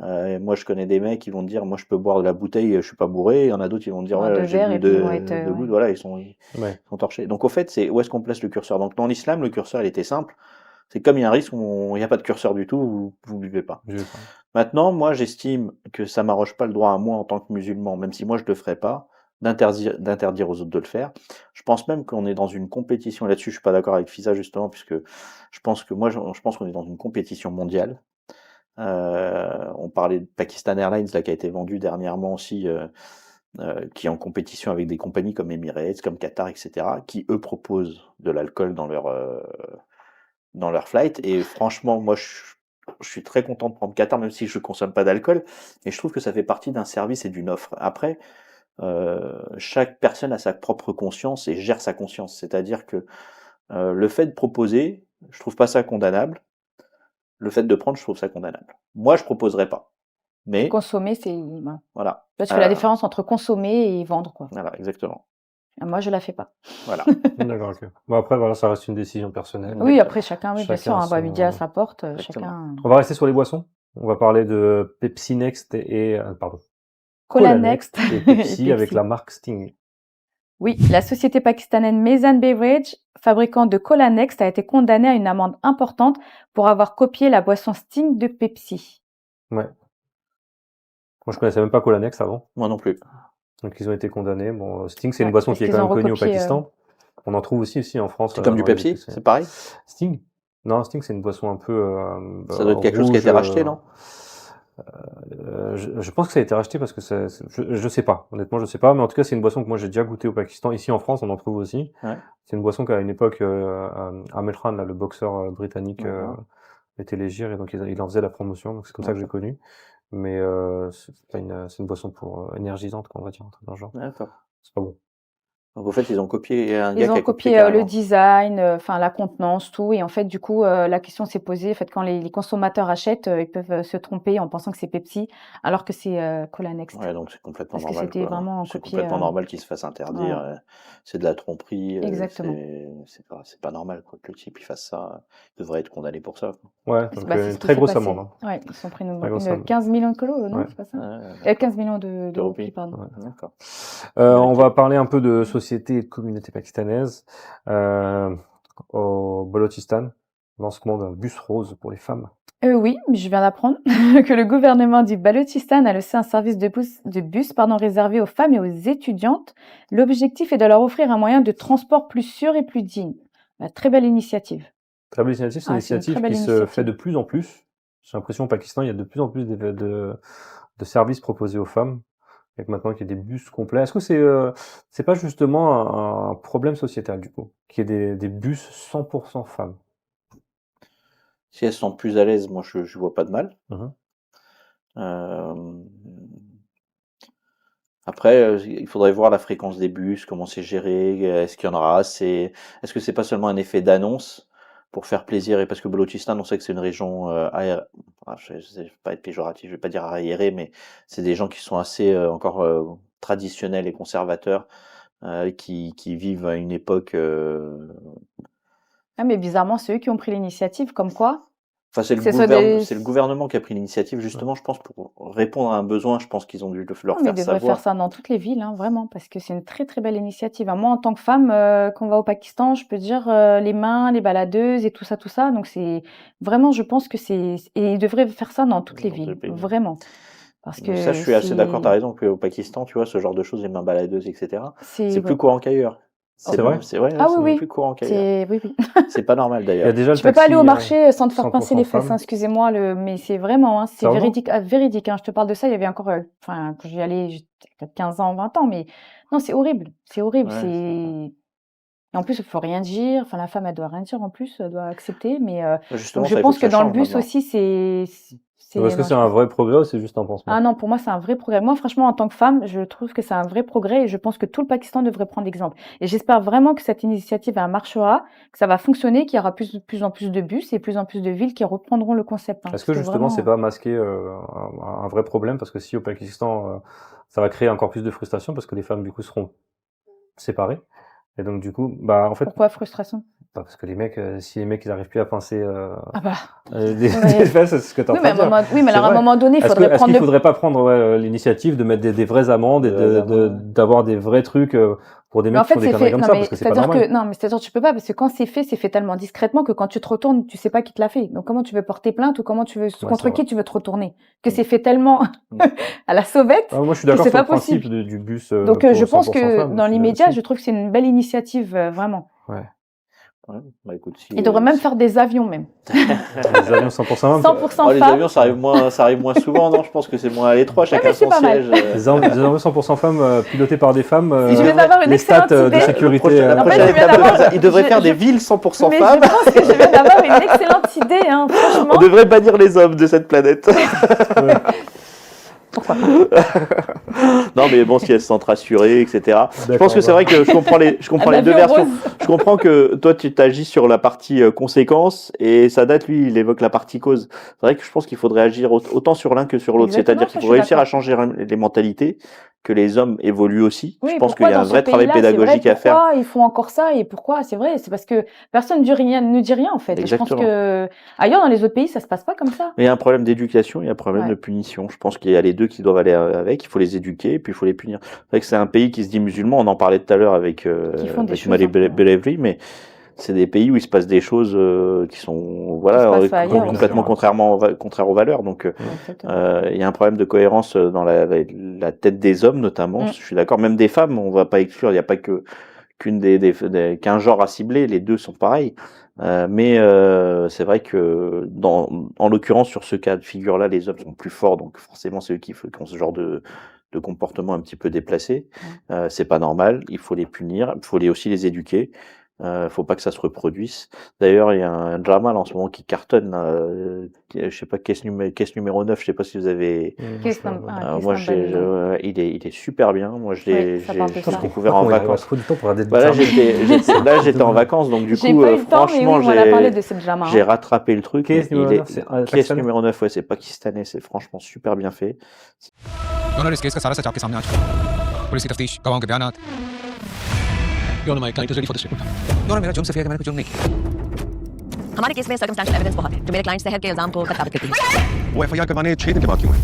Et moi, je connais des mecs qui vont dire, moi, je peux boire de la bouteille, je suis pas bourré. Il y en a d'autres qui vont dire, Un, deux ouais, j'ai verres bu et puis ils vont être, de ouais. gouttes. Voilà, ils Ouais. sont torchés. Donc, au fait, c'est où est-ce qu'on place le curseur. Donc, dans l'islam, le curseur, il était simple. C'est comme il y a un risque, il n'y a pas de curseur du tout, vous buvez pas. Je sais pas. Maintenant, moi, j'estime que ça m'arroge pas le droit à moi en tant que musulman, même si moi je le ferais pas, d'interdire aux autres de le faire. Je pense même qu'on est dans une compétition là-dessus. Je suis pas d'accord avec Fisa justement, puisque je pense que je pense qu'on est dans une compétition mondiale. On parlait de Pakistan Airlines là qui a été vendu dernièrement aussi, qui est en compétition avec des compagnies comme Emirates, comme Qatar, etc., qui eux proposent de l'alcool dans leur flight. Et franchement, moi, je suis très content de prendre Qatar, même si je consomme pas d'alcool. Et je trouve que ça fait partie d'un service et d'une offre. Après, chaque personne a sa propre conscience et gère sa conscience. C'est-à-dire que le fait de proposer, je trouve pas ça condamnable. Le fait de prendre, je trouve ça condamnable. Moi, je proposerais pas. Et Mais consommer, voilà. là, tu fais la différence entre consommer et vendre, quoi. Voilà, exactement. Moi, je la fais pas. Voilà. D'accord, ok. Bon, après, voilà, ça reste une décision personnelle. Oui, après, chacun, oui, bien Chacun sûr, hein, son- midi à sa porte, Exactement. chacun. On va rester sur les boissons. On va parler de Pepsi Next et pardon, Cola Next et Pepsi et avec Pepsi. la marque Sting. Oui, la société pakistanaise Mezan Beverage, fabricant de Cola Next, a été condamnée à une amende importante pour avoir copié la boisson Sting de Pepsi. Ouais. Moi, je connaissais même pas Cola Next avant. Moi non plus. Donc, ils ont été condamnés. Bon, Sting, c'est une Ouais, boisson parce qui est qu'ils quand ont même connue au recopié, Pakistan. On en trouve aussi en France. C'est comme du dans les Pepsi, épiceries. c'est pareil. Sting? Non, Sting, c'est une boisson un peu Ça doit être quelque chose qui a été rouge, racheté, non? je pense que ça a été racheté parce que je sais pas. Honnêtement, je sais pas. Mais en tout cas, c'est une boisson que moi j'ai déjà goûté au Pakistan. Ici en France, on en trouve aussi. Ouais. C'est une boisson qu'à une époque, Amir Khan, là, le boxeur britannique, Mhm. était légère et donc il en faisait la promotion. Donc c'est comme ça que j'ai connu. Mais c'est une boisson pour énergisante, quoi, on va dire, un truc dans le genre. D'accord. C'est pas bon. Donc, au fait, ils ont copié un gars Ils qui ont a copié le carrément. design, enfin la contenance, tout. Et en fait, du coup, la question s'est posée. En fait, quand les consommateurs achètent, ils peuvent se tromper en pensant que c'est Pepsi, alors que c'est Cola Next. Ouais, donc c'est complètement Parce que normal, c'était quoi. vraiment C'est copié. complètement normal qu'ils se fassent interdire. Voilà, C'est de la tromperie. exactement. C'est pas normal, quoi, que le type il fasse ça. Il devrait être condamné pour ça, quoi. Ouais, C'est donc bah, c'est une ce qui très s'est grosse passé. amende, hein. Ouais, ils sont pris Très grosse une amende. 15 millions de colos, non? Ouais. C'est pas ça? Ouais, d'accord. 15 millions De de roupies. roupies, pardon. Ouais. D'accord. On Américaine. va parler un peu de société et de communauté pakistanaise. Au Balochistan, lancement d'un bus rose pour les femmes. Oui, je viens d'apprendre que le gouvernement du Balochistan a lancé un service de bus, réservé aux femmes et aux étudiantes. L'objectif est de leur offrir un moyen de transport plus sûr et plus digne. Très belle initiative. Très belle initiative, c'est une Ah, c'est une très initiative belle qui se fait initiative. de plus en plus. J'ai l'impression au Pakistan, il y a de plus en plus de services proposés aux femmes. Et que maintenant qu'il y a des bus complets. Est-ce que c'est pas justement un problème sociétal du coup, qu'il y ait des bus 100% femmes? Si elles sont plus à l'aise, moi je vois pas de mal. Mhm. Euh, Après, il faudrait voir la fréquence des bus, comment c'est géré, est-ce qu'il y en aura assez, est-ce que c'est pas seulement un effet d'annonce pour faire plaisir, et parce que Balochistan, on sait que c'est une région je vais pas être péjoratif, je vais pas dire aérée, mais c'est des gens qui sont assez encore traditionnels et conservateurs, qui vivent à une époque. Ah, mais bizarrement, c'est eux qui ont pris l'initiative, comme quoi Enfin, que ce soit des... c'est le gouvernement qui a pris l'initiative, justement, je pense, pour répondre à un besoin. Je pense qu'ils ont dû leur Non, mais ils faire devraient faire savoir. ça dans toutes les villes, hein, vraiment, parce que c'est une très très belle initiative. Moi, en tant que femme, quand on va au Pakistan, je peux dire les mains, les baladeuses et tout ça. Donc c'est vraiment, je pense que c'est et ils devraient faire ça dans toutes les Dans tous les villes, pays. vraiment, parce Mais ça, je que suis assez d'accord, t'as c'est raison, qu'au Pakistan, tu vois, ce genre de choses, les mains baladeuses, etc., c'est plus ouais. courant qu'ailleurs. C'est vrai? C'est vrai, Ah c'est même oui, plus courant qu'ailleurs. c'est oui. C'est pas normal Il y a d'ailleurs. déjà le Tu peux pas aller au taxi marché sans te faire pincer 100% les fesses, hein, femmes. excusez-moi, mais c'est vraiment, hein, c'est Sérieusement? véridique, véridique, hein. Je te parle de ça, il y avait encore, enfin, quand j'y allais, j'étais peut-être 15 ans, 20 ans, mais non, c'est horrible, Ouais, et en plus, il faut rien dire, enfin, la femme, elle doit rien dire en plus, elle doit accepter, mais donc justement, je ça, il faut pense que que ça dans le change bus maintenant. aussi, Est-ce que non, c'est un vrai progrès ou c'est juste un pansement? ah non, pour moi, c'est un vrai progrès. Moi, franchement, en tant que femme, je trouve que c'est un vrai progrès et je pense que tout le Pakistan devrait prendre exemple. Et j'espère vraiment que cette initiative, elle marchera, que ça va fonctionner, qu'il y aura plus en plus de bus et plus en plus de villes qui reprendront le concept, hein, Est-ce parce que que justement c'est vraiment, pas masqué un vrai problème? Parce que si au Pakistan, ça va créer encore plus de frustration parce que les femmes du coup seront séparées. Et donc du coup, bah en fait, pourquoi frustration? parce que les mecs, si les mecs ils arrivent plus à pincer Ah bah, des ouais. fesses, c'est ce que t'es en Oui, mais train de dire. oui, mais C'est alors à un vrai. moment donné, il Est-ce faudrait qu'il prendre faudrait pas prendre l'initiative de mettre des vraies amendes et Des amendes. d'avoir des vrais trucs pour des Mais mecs en qui font fait, des c'est conneries fait. comme Non, ça mais parce que c'est pas c'est-à-dire normal. que non, mais c'est-à-dire tu peux pas parce que quand c'est fait tellement discrètement que quand tu te retournes, tu sais pas qui te l'a fait. Donc comment tu veux porter plainte ou comment tu veux Ouais, contre c'est qui vrai. tu veux te retourner? Que Mm. c'est fait tellement à la sauvette Ah, moi je suis que d'accord c'est sur pas le principe possible. du bus Donc pour je pense 100% que femmes. dans l'immédiat, Si. je trouve que c'est une belle initiative, vraiment. Ouais. Ouais, bah écoute, si, Ils devraient même faire des avions même. Les avions 100% femmes. 100% les femmes. avions, ça arrive moins souvent, non? Je pense que c'est moins à l'étroit, chacun mais c'est son pas mal. siège. Les avions 100% femmes pilotés par des femmes. Si je viens d'avoir une les stats excellente de idée. sécurité. La En fait, prochaine je viens étape de d'avoir- ça, ils devraient je- faire des je- villes 100% Mais femmes. je pense que je viens d'avoir une excellente idée, hein, On franchement. devrait bannir les hommes de cette planète. Pourquoi? Non, mais bon, si elles se sentent rassurées, etc. Je D'accord, pense que c'est bah. vrai que je comprends les Un deux avion versions. rose. Je comprends que toi, tu t'agis sur la partie conséquence et Sadat, lui, il évoque la partie cause. C'est vrai que je pense qu'il faudrait agir autant sur l'un que sur l'autre. Exactement, C'est-à-dire ça, qu'il je faut suis réussir à d'accord. changer les mentalités, que les hommes évoluent aussi. Oui, Je pense qu'il pourquoi y a un dans vrai ce travail pays-là, c'est vrai, pédagogique à faire. pourquoi ils font encore ça et pourquoi, c'est vrai, c'est parce que personne ne dit rien en fait. Et je pense Exactement. que ailleurs dans les autres pays, ça se passe pas comme ça. Mais il y a un problème d'éducation, il y a un problème Ouais. de punition. Je pense qu'il y a les deux qui doivent aller avec. Il faut les éduquer et puis il faut les punir. C'est vrai que c'est un pays qui se dit musulman. On en parlait tout à l'heure avec Qui font des avec choses Malik un peu- Belevri, mais c'est des pays où il se passe des choses qui sont se passent ailleurs complètement aussi. contraires aux valeurs. Donc Exactement. il y a un problème de cohérence dans la tête des hommes notamment. Mm. Je suis d'accord. Même des femmes, on va pas exclure. Il n'y a pas qu'un genre à cibler. Les deux sont pareils. Mais c'est vrai que en l'occurrence sur ce cas de figure-là, les hommes sont plus forts, donc forcément c'est eux qui ont ce genre de comportement un petit peu déplacé. C'est pas normal. Il faut les punir. Il faut aussi les éduquer. Faut pas que ça se reproduise. D'ailleurs, il y a un drama là, en ce moment qui cartonne, là, je sais pas, caisse numéro 9, je sais pas si vous avez. Case number, Alors, case moi, number 9. il est super bien. Moi, Oui, ça parle de j'ai ça. découvert en vacances. Faut du temps pour regarder Bah, là, ça. j'étais en vacances, donc du J'ai coup, pas eu le temps, mais oui, franchement, on en a parlé de ce drama. j'ai rattrapé le truc. Case Il numéro est 9, c'est caisse pakistanais numéro 9, ouais, c'est pakistanais, c'est franchement super bien fait. दोनों इस केस का सारा सच आपके सामने आ चुका है पुलिस की तफ्तीश गवाहों के बयानात Your Honor, my client is ready for this report. दोनों मेरा जुर्म सिर्फ ये है कि मैंने कुछ जुर्म नहीं किया हमारे केस में सर्कमस्टेंशियल एविडेंस बहुत है जो मेरे क्लाइंट सहर के इल्जाम को साबित करती है वो एफआईआर करवाने 6 दिन के बाद क्यों है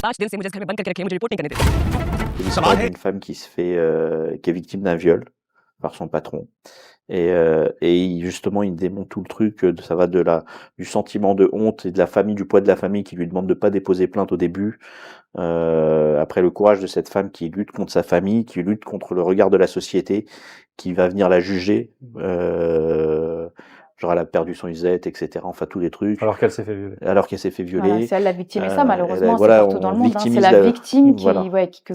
5 दिन से मुझे इस घर में बंद करके रखे मुझे रिपोर्ट नहीं करने देते C'est l'histoire d'une femme qui est victime d'un viol par son patron. Et justement, il démonte tout le truc, ça va du sentiment de honte et de la famille, du poids de la famille qui lui demande de pas déposer plainte au début. Après le courage de cette femme qui lutte contre sa famille, qui lutte contre le regard de la société, qui va venir la juger. Genre elle a perdu son Isette, etc. Enfin tous les trucs. alors qu'elle s'est fait violer. Alors qu'elle s'est fait violer. Voilà, c'est elle la victime. Et ça, malheureusement, voilà, c'est partout dans le on monde. Hein. C'est victimise la victime voilà.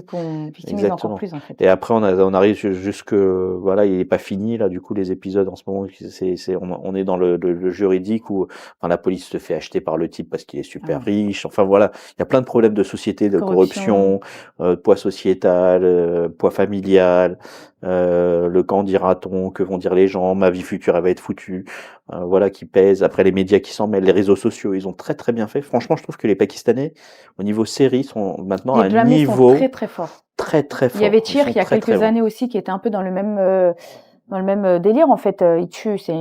qu'on victimise Exactement. encore plus, en fait. Et après, on arrive jusque, voilà, il est pas fini, là, du coup, les épisodes en ce moment, on est dans le juridique où, enfin, la police se fait acheter par le type parce qu'il est super riche. Enfin, voilà. Il y a plein de problèmes de société, de corruption, poids sociétal, poids familial, le quand dira-t-on, que vont dire les gens, ma vie future, elle va être foutue, voilà, qui pèse. Après, les médias qui s'en mêlent, les réseaux sociaux, ils ont très, très bien fait. Franchement, je trouve que les Pakistanais, au niveau série, sont maintenant à un niveau sont très, très forts. très très fort. Il y avait Tir il y a quelques années aussi qui était un peu dans le même délire en fait. Il tue, c'est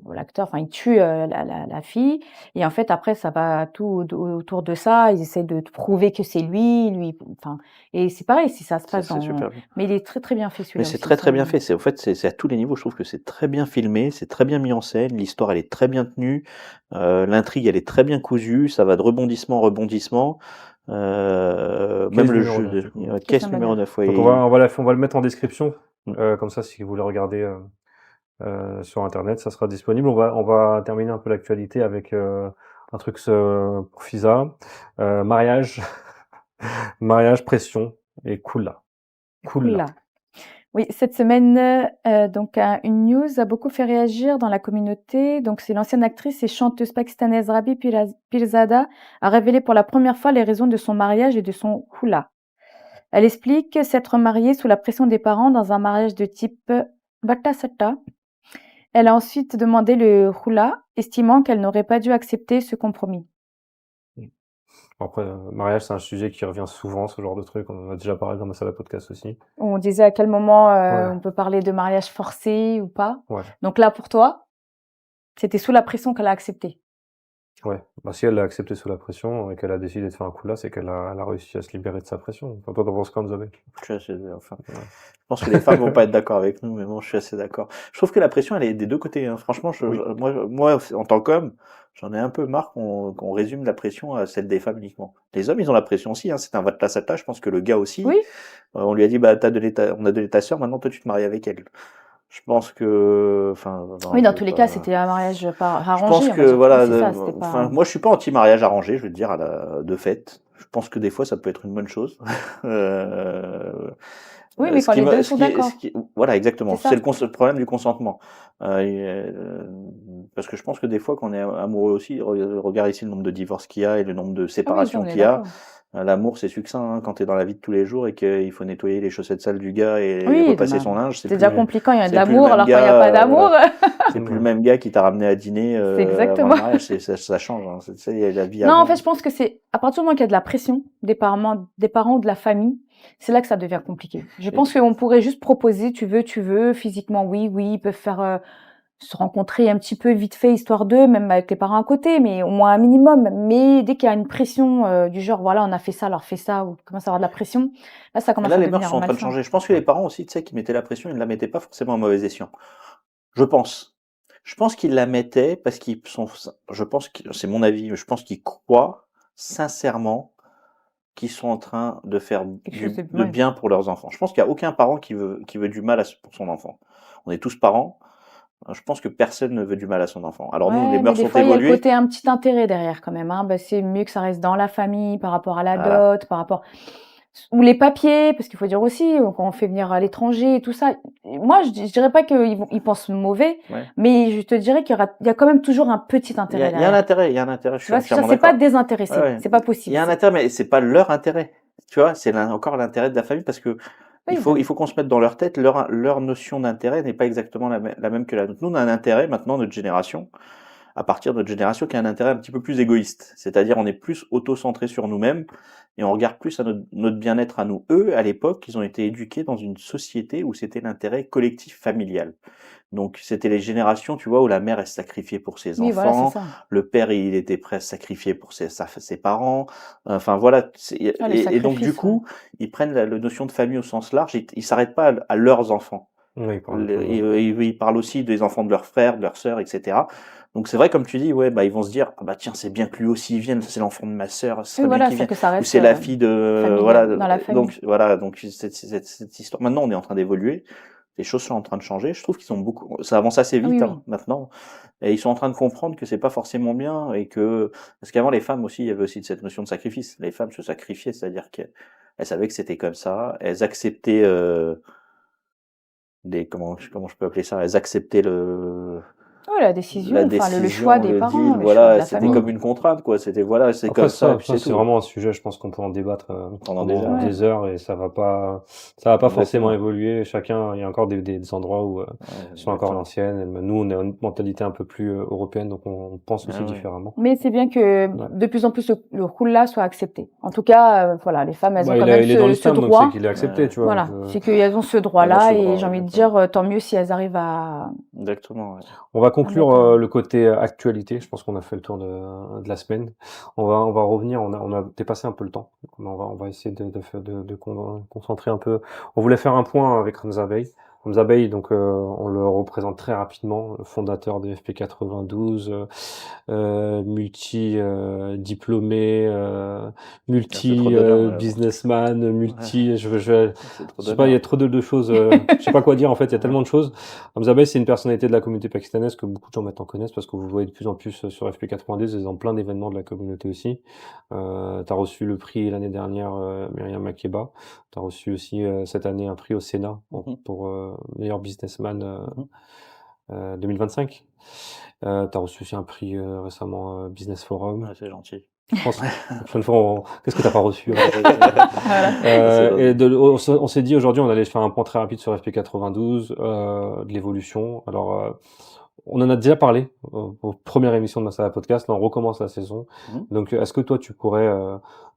l'acteur, enfin il tue la fille et en fait après ça va tout autour de ça. Ils essaient de prouver que c'est lui, enfin et c'est pareil si ça se passe dans. Mais il est très très bien fait celui-là. Mais c'est très très bien fait. C'est c'est à tous les niveaux. Je trouve que c'est très bien filmé, c'est très bien mis en scène. L'histoire elle est très bien tenue, l'intrigue elle est très bien cousue. Ça va de rebondissement en rebondissement. Même le jeu de caisse numéro 9. Ouais, donc on va le mettre en description, comme ça si vous voulez regarder sur internet, ça sera disponible. On va terminer un peu l'actualité avec un truc pour Fisa, mariage, pression et cool là. Oui, cette semaine, donc une news a beaucoup fait réagir dans la communauté. Donc, c'est l'ancienne actrice et chanteuse pakistanaise Rabi Pirzada a révélé pour la première fois les raisons de son mariage et de son hula. Elle explique s'être mariée sous la pression des parents dans un mariage de type Batta Satta. Elle a ensuite demandé le hula, estimant qu'elle n'aurait pas dû accepter ce compromis. Après, mariage, c'est un sujet qui revient souvent, ce genre de truc. On en a déjà parlé dans ma salle à podcast aussi. On disait à quel moment on peut parler de mariage forcé ou pas. Ouais. Donc là, pour toi, c'était sous la pression qu'elle a accepté. Ouais. Bah, si elle l'a accepté sous la pression et qu'elle a décidé de faire un coup là, c'est qu'elle a réussi à se libérer de sa pression. Enfin, toi, t'en penses quoi, Nzobé ? Je pense que les femmes vont pas être d'accord avec nous, mais bon, je suis assez d'accord. Je trouve que la pression, elle est des deux côtés. Hein. Franchement, moi, en tant qu'homme, j'en ai un peu marre qu'on résume la pression à celle des femmes uniquement. Les hommes, ils ont la pression aussi. Hein. C'est un vatla sata. Je pense que le gars aussi. Oui. On lui a dit, bah, on a donné ta sœur, maintenant toi, tu te maries avec elle. Je pense que, oui, dans tous les cas, c'était un mariage pas arrangé. Je pense que, voilà, moi, je suis pas anti-mariage arrangé, je veux dire, de fait. Je pense que des fois, ça peut être une bonne chose. Oui, mais quand les deux sont d'accord. Voilà, exactement. C'est le problème du consentement. Parce que je pense que des fois, quand on est amoureux aussi, regarde ici le nombre de divorces qu'il y a et le nombre de séparations qu'il y a. L'amour, c'est succinct hein, quand tu es dans la vie de tous les jours et qu'il faut nettoyer les chaussettes sales du gars et repasser son linge. C'est déjà compliquant, il y a de l'amour, alors quand il n'y a pas d'amour. C'est plus le même gars qui t'a ramené à dîner. C'est exactement. Avant le mariage, ça change. Hein. La vie non, en fait, je pense que c'est à partir du moment qu'il y a de la pression des parents ou de la famille, c'est là que ça devient compliqué. Je pense qu'on pourrait juste proposer, tu veux, physiquement, oui, ils peuvent faire. Se rencontrer un petit peu vite fait, histoire d'eux, même avec les parents à côté, mais au moins un minimum. Mais dès qu'il y a une pression du genre, voilà, on a fait ça, alors fais ça, ou commence à avoir de la pression, là, ça commence à devenir les mœurs sont en train de changer. Je pense que les parents aussi, tu sais, qui mettaient la pression, ils ne la mettaient pas forcément à mauvais escient. Je pense qu'ils la mettaient parce qu'ils sont, c'est mon avis, je pense qu'ils croient sincèrement qu'ils sont en train de faire de bien pour leurs enfants. Je pense qu'il n'y a aucun parent qui veut du mal pour son enfant. On est tous parents. Je pense que personne ne veut du mal à son enfant. Alors nous, les mœurs sont évoluées. Il y a le côté un petit intérêt derrière quand même. Hein. C'est mieux que ça reste dans la famille par rapport à la dot, par rapport. ou les papiers, parce qu'il faut dire aussi, quand on fait venir à l'étranger et tout ça, moi, je dirais pas ils pensent mauvais, Ouais. mais je te dirais il y a quand même toujours un petit Il y intérêt a un derrière. intérêt, il y a un intérêt, je Tu suis vois, ça, entièrement c'est pas d'accord. désintéressé, Ouais, ouais. c'est pas Il possible. y a un intérêt, mais c'est pas leur intérêt. Tu vois, c'est encore l'intérêt de la famille parce que Oui, il faut qu'on se mette dans leur tête, leur notion d'intérêt n'est pas exactement la même que la nôtre. Nous, on a un intérêt maintenant, notre génération, à partir de notre génération, qui a un intérêt un petit peu plus égoïste. C'est-à-dire, on est plus auto-centré sur nous-mêmes et on regarde plus à notre bien-être à nous. Eux, à l'époque, ils ont été éduqués dans une société où c'était l'intérêt collectif familial. Donc, c'était les générations, tu vois, où la mère, elle se sacrifiait pour ses oui, voilà, c'est enfants, ça. le père, il était prêt à se sacrifier pour ses parents. Enfin, voilà. Ah, le Et donc, du sacrifice, ouais. coup, ils prennent la notion de famille au sens large, ils s'arrêtent pas à leurs enfants. Oui, il parle un peu, Ils parlent aussi des enfants de leurs frères, de leurs sœurs, etc. Donc c'est vrai, comme tu dis, ouais, bah ils vont se dire, ah bah tiens, c'est bien que lui aussi il vienne, c'est l'enfant de ma sœur, ce Oui, serait bien voilà, qu'il c'est vienne. que ça Ou reste c'est la fille de, familial, voilà. dans la famille. Donc voilà, donc cette histoire. Maintenant, on est en train d'évoluer. Les choses sont en train de changer. Je trouve qu'ils sont ça avance assez Ah oui, vite oui. hein, maintenant, et ils sont en train de comprendre que c'est pas forcément bien et que parce qu'avant les femmes aussi, il y avait aussi cette notion de sacrifice. Les femmes se sacrifiaient, c'est-à-dire qu'elles savaient que c'était comme ça, elles acceptaient comment je peux appeler ça, elles acceptaient Ouais, la décision, la enfin, le choix décision, des le parents, deal, le choix de voilà, la c'était famille. comme une contrainte, quoi. C'était voilà, c'est Après comme ça, et ça, puis ça c'est c'est tout. vraiment un sujet, je pense qu'on peut en débattre Pendant des heures. pendant Ouais. des heures et ça va pas forcément Exactement. évoluer. Chacun, il y a encore des endroits où Ouais, ils sont encore à exactement. l'ancienne. Nous, on a une mentalité un peu plus européenne, donc on pense aussi Ah ouais. différemment. Mais c'est bien que Ouais. de plus en plus le rôle-là soit accepté. En tout cas, voilà, les femmes, elles ont Bah, quand même il est dans ce l'islam, donc droit. c'est qu'il est accepté, Ouais. tu vois. Voilà, donc, c'est qu'elles ont ce Elles ont droit-là ce et droit, j'ai envie de exactement. dire, tant mieux si elles arrivent à Exactement, ouais. On va à conclure mettre. le côté actualité. Je pense qu'on a fait le tour de la semaine. On va revenir. On a dépassé un peu le temps. On va essayer de concentrer un peu. On voulait faire un point avec Hamza Bey. Hamza Bey, donc on le représente très rapidement, le fondateur de FP92, multi diplômé, C'est trop d'honneur, ouais, bon. businessman, multi. Ouais, Je c'est trop sais pas, il y a d'honneur. trop de choses. Je sais pas quoi dire en fait. Il y a Ouais. tellement de choses. Hamza Bey, c'est une personnalité de la communauté pakistanaise que beaucoup de gens maintenant connaissent parce que vous voyez de plus en plus sur FP92 et dans plein d'événements de la communauté aussi. Tu as reçu le prix l'année dernière, Myriam Makeba. Tu as reçu aussi cette année un prix au Sénat pour meilleur businessman 2025. Tu as reçu aussi un prix récemment Business Forum. Ouais, c'est gentil. France. La prochaine fois, qu'est-ce que t'as pas reçu? Voilà. On s'est dit aujourd'hui, on allait faire un point très rapide sur FP92, de l'évolution. Alors, on en a déjà parlé aux premières émissions de Masala Podcast. Là, on recommence la saison. Donc, est-ce que toi, tu pourrais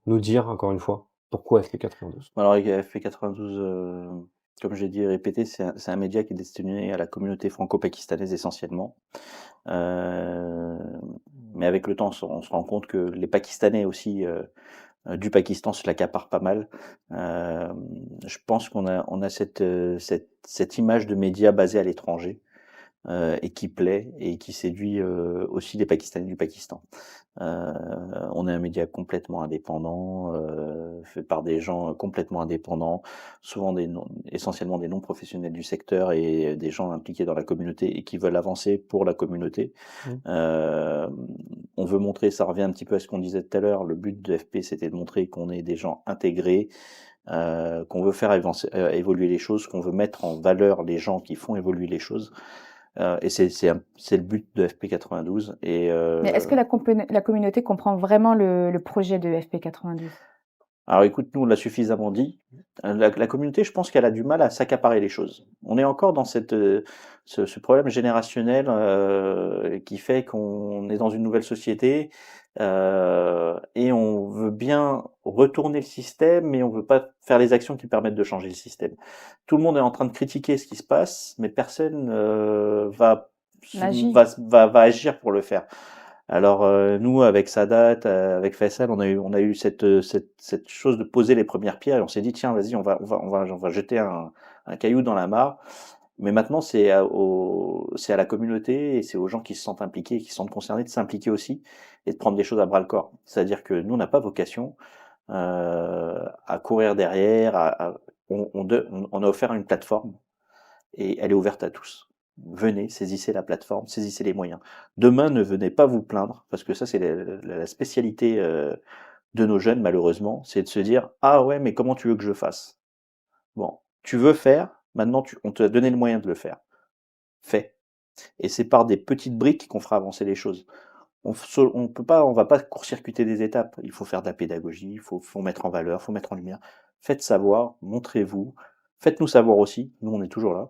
nous dire encore une fois pourquoi FP92? Alors, FP92, comme j'ai dit et répété, c'est un média qui est destiné à la communauté franco-pakistanaise essentiellement. Mais avec le temps, on se rend compte que les Pakistanais aussi du Pakistan se l'accaparent pas mal. Je pense qu'on a cette image de média basé à l'étranger et qui plaît et qui séduit aussi les Pakistanais du Pakistan. On est un média complètement indépendant, fait par des gens complètement indépendants, souvent essentiellement des non-professionnels du secteur et des gens impliqués dans la communauté et qui veulent avancer pour la communauté. On veut montrer, ça revient un petit peu à ce qu'on disait tout à l'heure, le but de FP c'était de montrer qu'on est des gens intégrés, qu'on veut faire évoluer les choses, qu'on veut mettre en valeur les gens qui font évoluer les choses. Et c'est le but de FP92. Mais est-ce que la communauté comprend vraiment le projet de FP92? Alors écoute, nous on l'a suffisamment dit. La communauté, je pense qu'elle a du mal à s'accaparer les choses. On est encore dans ce problème générationnel qui fait qu'on est dans une nouvelle société et on veut bien retourner le système, mais on veut pas faire les actions qui permettent de changer le système. Tout le monde est en train de critiquer ce qui se passe, mais personne va agir pour le faire. Alors nous, avec Sadat, avec Faisal, on a eu cette chose de poser les premières pierres et on s'est dit tiens, vas-y, on va jeter un caillou dans la mare. Mais maintenant, c'est à la communauté et c'est aux gens qui se sentent impliqués, qui se sentent concernés de s'impliquer aussi et de prendre des choses à bras le corps. C'est-à-dire que nous, on n'a pas vocation à courir derrière. On a offert une plateforme et elle est ouverte à tous. Venez, saisissez la plateforme, saisissez les moyens. Demain, ne venez pas vous plaindre, parce que ça, c'est la spécialité de nos jeunes, malheureusement, c'est de se dire: «Ah ouais, mais comment tu veux que je fasse?» Bon, tu veux faire, maintenant on te a donné le moyen de le faire. Fais. Et c'est par des petites briques qu'on fera avancer les choses. On va pas court-circuiter des étapes. Il faut faire de la pédagogie, faut mettre en valeur, faut mettre en lumière. Faites savoir, montrez-vous, faites-nous savoir aussi, nous on est toujours là.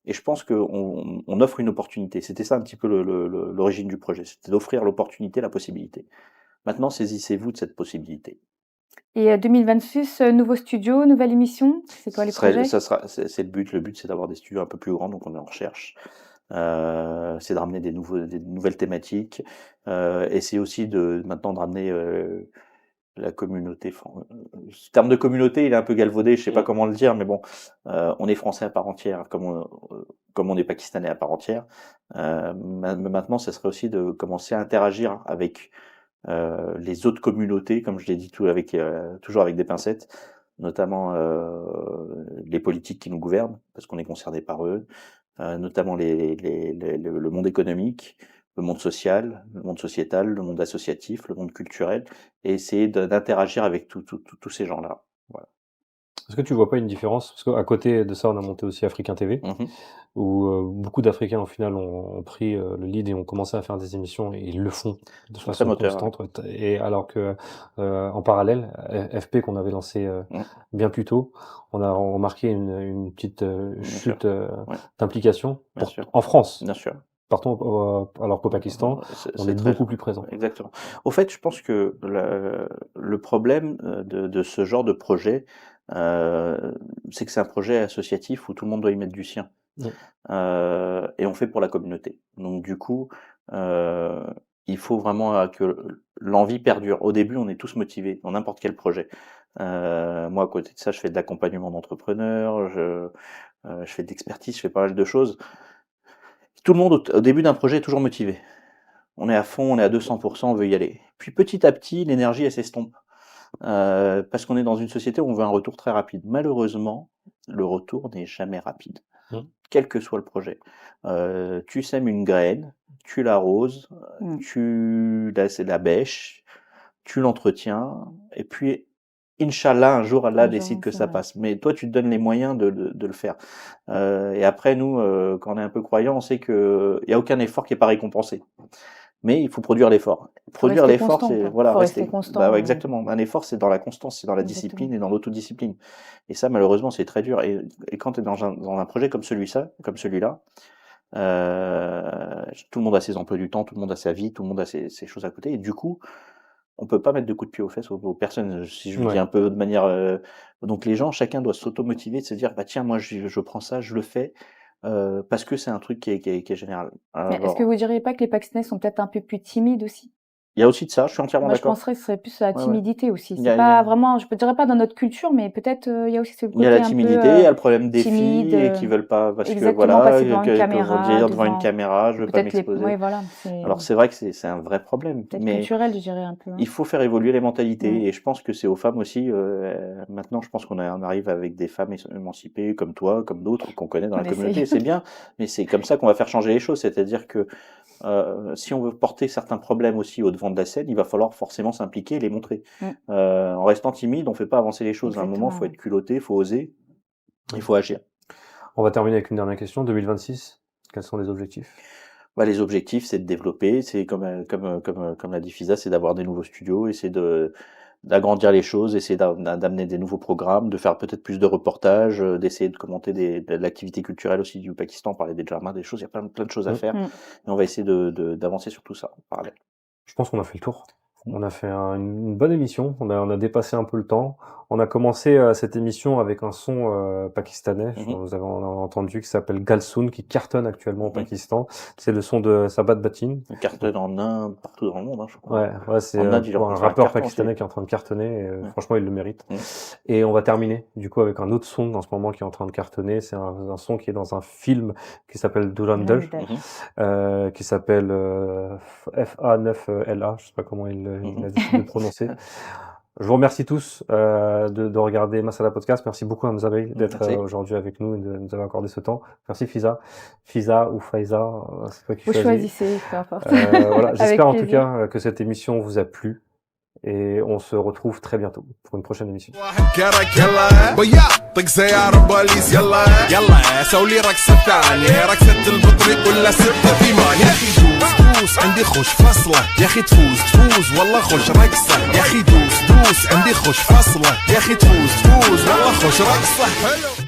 Et je pense qu'on offre une opportunité. C'était ça un petit peu l'origine du projet, c'était d'offrir l'opportunité, la possibilité. Maintenant, saisissez-vous de cette possibilité. Et 2026, nouveau studio, nouvelle émission? C'est quoi les projets? C'est le but. Le but, c'est d'avoir des studios un peu plus grands, donc on est en recherche. C'est de ramener des nouvelles thématiques. Et c'est aussi maintenant de ramener la communauté. Ce terme de communauté, il est un peu galvaudé, je sais pas comment le dire, mais bon, on est français à part entière, comme on est pakistanais à part entière. Maintenant, ça serait aussi de commencer à interagir avec les autres communautés, comme je l'ai dit, toujours avec des pincettes, notamment les politiques qui nous gouvernent, parce qu'on est concerné par eux, notamment le monde économique, le monde social, le monde sociétal, le monde associatif, le monde culturel, et essayer d'interagir avec tous ces gens-là. Voilà. Est-ce que tu vois pas une différence? Parce qu'à côté de ça, on a monté aussi Africain TV, Mhm. où beaucoup d'Africains, au final, ont pris le lead et ont commencé à faire des émissions, et ils le font de Très façon moteur, ouais. constante. Et alors que, en parallèle, FP, qu'on avait lancé Mhm. bien plus tôt, on a remarqué une petite Bien sûr. chute Ouais. d'implication Bien sûr. en France. Bien sûr. Alors qu'au Pakistan, on est très- beaucoup plus présent. Exactement. Au fait, je pense que le problème de ce genre de projet, c'est que c'est un projet associatif où tout le monde doit y mettre du sien. Mm. Et on fait pour la communauté. Donc du coup, il faut vraiment que l'envie perdure. Au début, on est tous motivés dans n'importe quel projet. Moi, à côté de ça, je fais de l'accompagnement d'entrepreneurs, je fais de l'expertise, je fais pas mal de choses. Tout le monde, au début d'un projet, est toujours motivé. On est à fond, on est à 200%, on veut y aller. Puis petit à petit, l'énergie, elle s'estompe. Parce qu'on est dans une société où on veut un retour très rapide. Malheureusement, le retour n'est jamais rapide, Mmh. quel que soit le projet. Tu sèmes une graine, tu l'arroses, là c'est de la bêche, tu l'entretiens, et puis, Inch'Allah, un jour, Allah Un jour, décide que c'est ça vrai. passe. Mais toi, tu te donnes les moyens de le faire. Et après, nous, quand on est un peu croyants, on sait qu'il n'y a aucun effort qui n'est pas récompensé. Mais il faut produire l'effort. Produire rester l'effort, constant, c'est quoi. voilà, Faut rester rester. constant, Bah ouais, ouais. exactement. Un effort, c'est dans la constance, c'est dans la Exactement. discipline et dans l'autodiscipline. Et ça, malheureusement, c'est très dur. Et quand tu es dans un projet comme celui-là, tout le monde a ses emplois du temps, tout le monde a sa vie, tout le monde a ses choses à côté. Et du coup, on peut pas mettre de coups de pied aux fesses aux personnes, si je le dis Ouais. un peu de manière. Donc les gens, chacun doit s'automotiver, de se dire, bah tiens, moi je prends ça, je le fais, parce que c'est un truc qui est général. Mais est-ce que Alors, vous diriez pas que les Pakistanais sont peut-être un peu plus timides aussi? il y a aussi de ça, je suis entièrement Moi, je d'accord. penserais que ce serait plus la Ouais, ouais. timidité aussi. Il y C'est a- pas vraiment, je ne dirais pas dans notre culture, mais peut-être il y a aussi ce Il y a côté la un timidité, peu il y a le problème des timide, filles et qui veulent pas, parce que exactement, voilà, passer devant une que vont caméra, dire devant une devant caméra, je veux pas peut-être les, m'exposer. ouais, voilà, c'est Alors c'est vrai que c'est un vrai problème, peut-être mais culturel, je dirais un peu. Hein. il faut faire évoluer les mentalités, Mm. et je pense que c'est aux femmes aussi. Maintenant, je pense qu'on arrive avec des femmes émancipées comme toi, comme d'autres qu'on connaît dans la On communauté, essaye. c'est bien, mais c'est comme ça qu'on va faire changer les choses. C'est-à-dire que si on veut porter certains problèmes aussi au devant de la scène, il va falloir forcément s'impliquer et les montrer. Mm. En restant timide, on fait pas avancer les choses. À un moment, il faut Exactement. être culotté, il faut oser, il faut agir. On va terminer avec une dernière question. 2026, quels sont les objectifs? Bah, les objectifs, c'est de développer, c'est comme l'a dit Fisa, c'est d'avoir des nouveaux studios, essayer d'agrandir les choses, essayer d'amener des nouveaux programmes, de faire peut-être plus de reportages, d'essayer de commenter de l'activité culturelle aussi du Pakistan, parler des djamas, des choses, il y a plein de choses à faire, Mm. et on va essayer d'avancer sur tout ça en parallèle. Je pense qu'on a fait le tour. On a fait une bonne émission, on a dépassé un peu le temps. On a commencé cette émission avec un son pakistanais, vous avez entendu, qui s'appelle Galsoon, qui cartonne actuellement au Pakistan. C'est le son de Sabat Batin. On cartonne en Inde, partout dans le monde, hein, je crois. Ouais, c'est En Inde, il est en pour un train de faire un rappeur carton pakistanais aussi. qui est en train de cartonner, et franchement, il le mérite. Mm. Et on va terminer, du coup, avec un autre son en ce moment qui est en train de cartonner. C'est un son qui est dans un film qui s'appelle Dhurandhar, qui s'appelle FA9LA, je sais pas comment il a décidé de prononcer. Je vous remercie tous de regarder Masala Podcast. Merci beaucoup Hamza Bey d'être Merci. aujourd'hui avec nous et de nous avoir accordé ce temps. Merci Fisa ou Faiza, c'est toi qui Vous choisis. choisissez, peu importe. Voilà, Avec j'espère en tout plaisir. cas que cette émission vous a plu. et on se retrouve très bientôt pour une prochaine émission. كرك يلا بيا طق سيارة بوليس يلا يلا سوي رقصة ثانية رقصة البطريق ولا ستة ثمان يا أخي دوس عندي خوش فصلة يا أخي تفوز والله خوش رقصة يا أخي دوس عندي خوش فصلة يا أخي تفوز والله خوش رقصة